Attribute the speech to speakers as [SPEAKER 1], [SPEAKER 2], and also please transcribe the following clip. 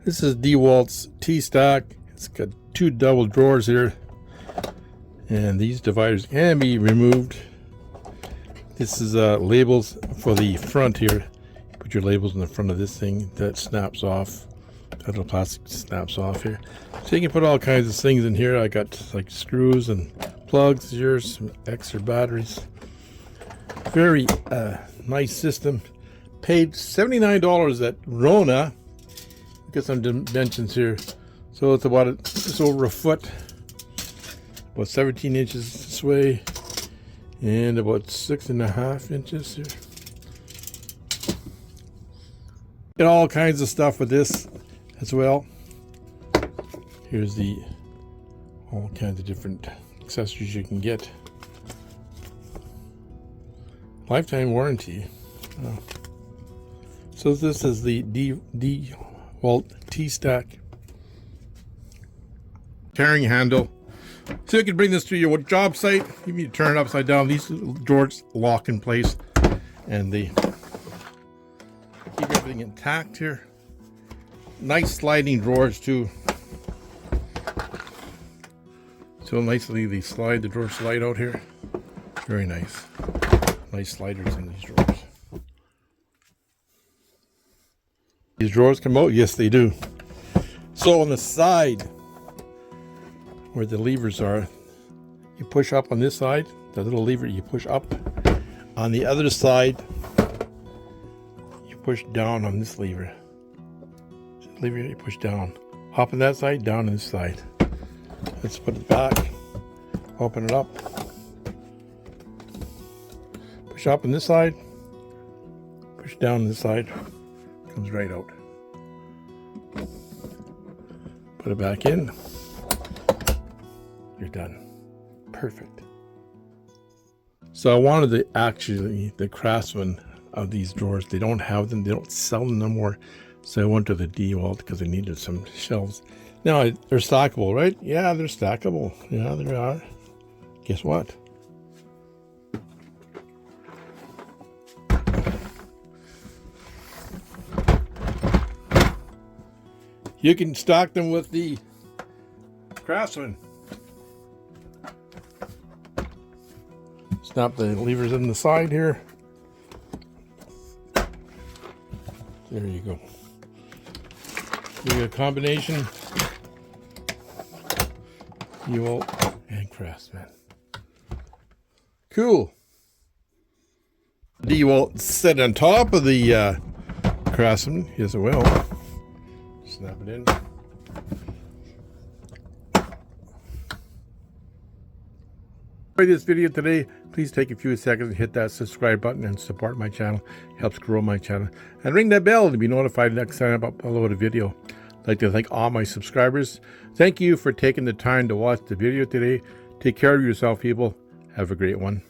[SPEAKER 1] This is DeWalt's TSTAK. It's got two double drawers here, and these dividers can be removed. This is labels for the front here. Put your labels in the front of this thing. That snaps off. That little plastic snaps off here. So you can put all kinds of things in here. I got like screws and plugs here, some extra batteries. Very nice system. Paid $79 at Rona. Get some dimensions here. So it's about just over a foot, about 17 inches this way, and about 6.5 inches here. Get all kinds of stuff with this as well. Here's the all kinds of different accessories you can get. Lifetime warranty. So this is the DeWalt TSTAK carrying handle. So you can bring this to your job site. If you turn it upside down, these drawers lock in place, and they keep everything intact here. Nice sliding drawers too. So nicely they slide, the drawers slide out here. Very nice. Nice sliders in these drawers. These drawers come out? Yes, they do. So on the side where the levers are, you push up on this side, the little lever you push up. On the other side, you push down on this lever. Lever you push down. Up on that side, down on this side. Let's put it back. Open it up. Push up on this side. Push down on this side. Comes right out. Put it back in. You're done. Perfect. So I wanted the Craftsman of these drawers. They don't have them. They don't sell them no more. So I went to the DeWalt because I needed some shelves. Now they're stackable, right? Yeah, they're stackable. Yeah, they are. Guess what? You can stack them with the Craftsman. Snap the levers in the side here. There you go. You get a combination DeWalt and Craftsman. Cool. DeWalt set on top of the Craftsman. Yes, it will. Snap it in. Enjoyed this video today. Please take a few seconds and hit that subscribe button and support my channel. It helps grow my channel. And ring that bell to be notified next time I upload a video. I'd like to thank all my subscribers. Thank you for taking the time to watch the video today. Take care of yourself, people. Have a great one.